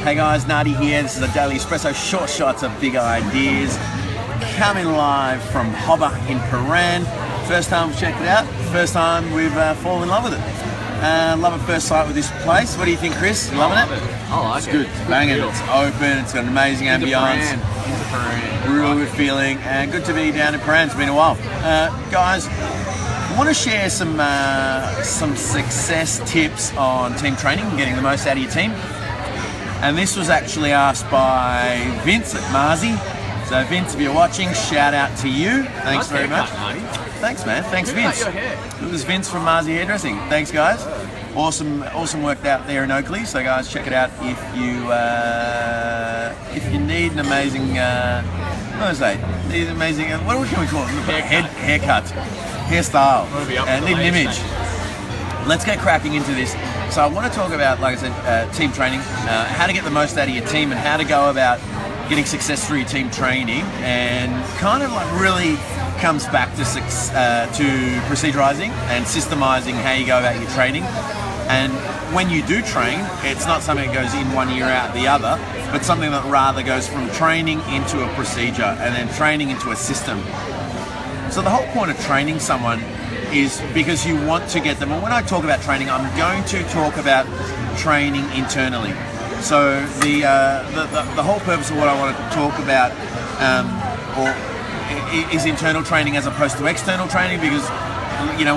Hey guys, Nardi here. This is a daily Espresso short shots of big ideas. Coming live from Hobber in Paran. First time we've checked it out. First time we've fallen in love with it. Love at first sight with this place. What do you think, Chris? You loving it? I like it. It's good. It's banging. It's open. It's got an amazing ambience. Real good feeling. And good to be down in Paran. It's been a while. Guys, I want to share some success tips on team training and getting the most out of your team. And this was actually asked by Vince at Marzi. So Vince, if you're watching, shout out to you. Thanks very much. Thanks, man. Thanks, Vince. It was Vince from Marzi Hairdressing. Thanks, guys. Awesome worked out there in Oakley. So, guys, check it out if you need an amazing, what was I say? Need an amazing, what can we call it? Haircut, hairstyle, need an image. Let's get cracking into this. So I want to talk about, like I said, team training, how to get the most out of your team and how to go about getting success through your team training, and kind of like really comes back to procedurizing and systemizing how you go about your training. And when you do train, it's not something that goes in one ear out the other, but something that rather goes from training into a procedure and then training into a system. So the whole point of training someone is because you want to get them, and when I talk about training, I'm going to talk about training internally. So the whole purpose of what I want to talk about is internal training as opposed to external training, because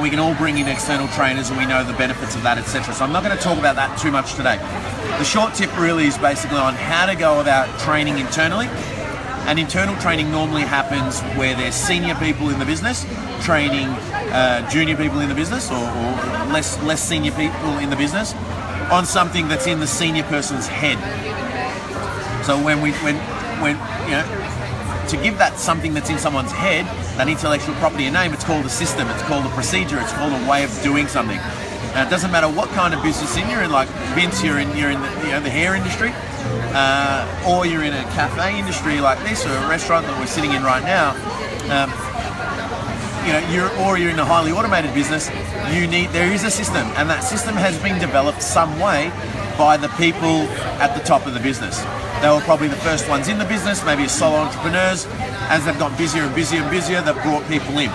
we can all bring in external trainers and we know the benefits of that, etc. So I'm not going to talk about that too much today. The short tip really is basically on how to go about training internally. And internal training normally happens where there's senior people in the business training junior people in the business, or less senior people in the business, on something that's in the senior person's head. So when to give that something that's in someone's head, that intellectual property a name, it's called a system, it's called a procedure, it's called a way of doing something. Now, it doesn't matter what kind of business you're in, like Vince, you're in the hair industry, or you're in a cafe industry like this, or a restaurant that we're sitting in right now. You're in a highly automated business. There is a system, and that system has been developed some way by the people at the top of the business. They were probably the first ones in the business, maybe as solo entrepreneurs. As they've got busier and busier and busier, they've brought people in.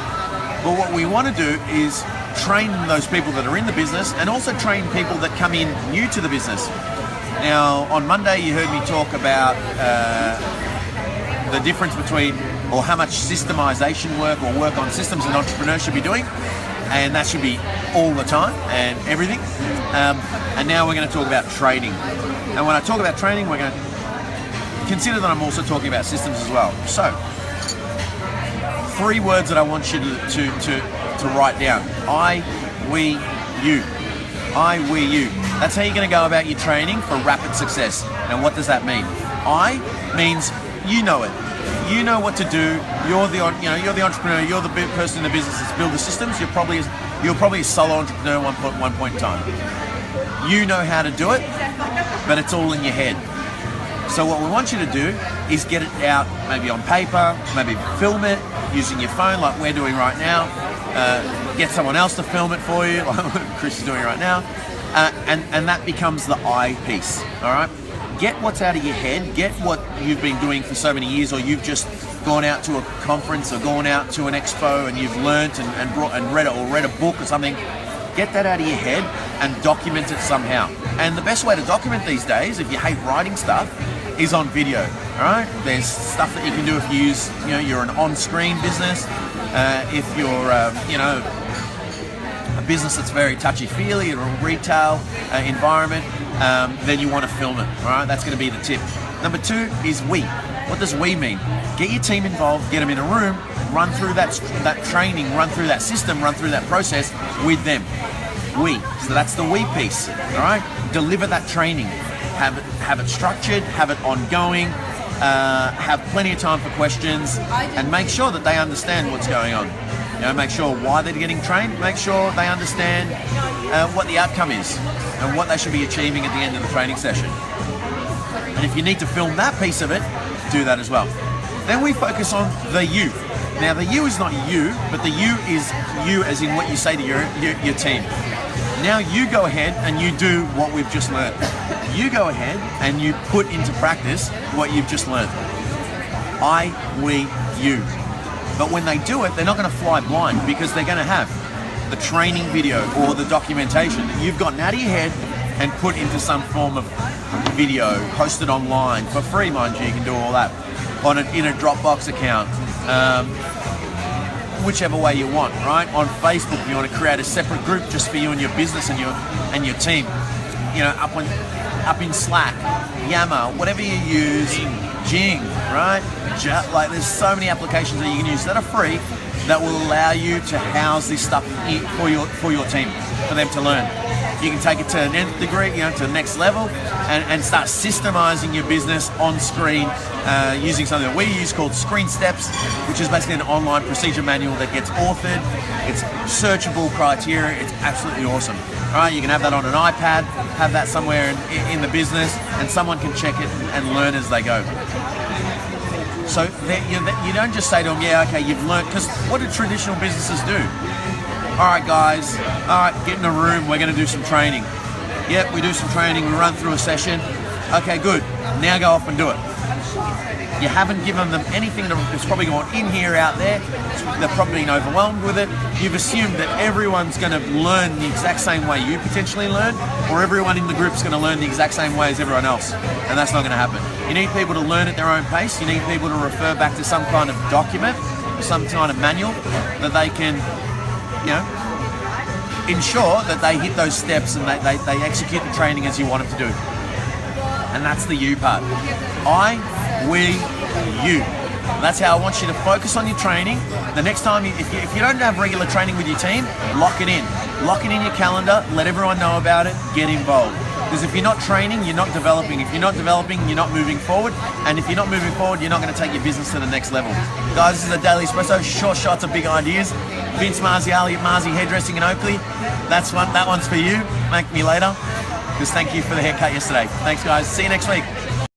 But what we want to do is train those people that are in the business, and also train people that come in new to the business. Now, on Monday, you heard me talk about the difference between, or how much systemization work or work on systems an entrepreneur should be doing, and that should be all the time and everything. And now we're going to talk about training. And when I talk about training, we're going to consider that I'm also talking about systems as well. So, 3 words that I want you to write down: I, we, you. I, we, you. That's how you're going to go about your training for rapid success. And what does that mean? I means you know it. You know what to do. You're the entrepreneur. You're the person in the business that's built the systems. You're probably a solo entrepreneur at one point in time. You know how to do it, but it's all in your head. So what we want you to do is get it out, maybe on paper, maybe film it using your phone, like we're doing right now. Get someone else to film it for you, like Chris is doing right now, and that becomes the I piece. All right. Get what's out of your head, get what you've been doing for so many years, or you've just gone out to a conference or gone out to an expo and you've learnt and read a book or something. Get that out of your head and document it somehow. And the best way to document these days, if you hate writing stuff, is on video. All right, there's stuff that you can do if you use, you're an on-screen business. If you're, a business that's very touchy-feely or a retail environment, then you want to film it. All right, that's going to be the tip. Number 2 is we. What does we mean? Get your team involved, get them in a room, run through that training, run through that system, run through that process with them. We. So that's the we piece. All right, deliver that training. Have it structured, have it ongoing, have plenty of time for questions, and make sure that they understand what's going on. Make sure why they're getting trained, make sure they understand what the outcome is and what they should be achieving at the end of the training session. And if you need to film that piece of it, do that as well. Then we focus on the you. Now the you is not you, but the you is you as in what you say to your team. Now you go ahead and you do what we've just learned. You go ahead and you put into practice what you've just learned. I, we, you. But when they do it, they're not going to fly blind, because they're going to have the training video or the documentation that you've gotten out of your head and put into some form of video, posted online for free, mind you. You can do all that in a Dropbox account, whichever way you want, right? On Facebook, if you want to create a separate group just for you and your business and your team, up in Slack, Yammer, whatever you use, Jing, right? Like, there's so many applications that you can use that are free that will allow you to house this stuff for your team, for them to learn. You can take it to an nth degree, to the next level, and start systemizing your business on screen using something that we use called Screen Steps, which is basically an online procedure manual that gets authored. It's searchable criteria. It's absolutely awesome. All right, you can have that on an iPad, have that somewhere in the business, and someone can check it and learn as they go. So you don't just say to them, yeah, okay, you've learned, because what do traditional businesses do? All right, guys, all right, get in a room, we're going to do some training. Yep, we do some training, we run through a session. Okay, good, now go off and do it. You haven't given them anything that's probably gone in here, out there. They're probably been overwhelmed with it. You've assumed that everyone's going to learn the exact same way you potentially learn, or everyone in the group's going to learn the exact same way as everyone else. And that's not going to happen. You need people to learn at their own pace. You need people to refer back to some kind of document, some kind of manual that they can, ensure that they hit those steps and they execute the training as you want them to do. And that's the you part. I, we, you. That's how I want you to focus on your training. The next time, if you don't have regular training with your team, lock it in. Lock it in your calendar, let everyone know about it, get involved. Because if you're not training, you're not developing. If you're not developing, you're not moving forward. And if you're not moving forward, you're not going to take your business to the next level. Guys, this is the Daily Espresso, short shots of big ideas. Vince Marziali at Marzi Hairdressing in Oakley. That one's for you. Thank me later. Because thank you for the haircut yesterday. Thanks, guys. See you next week.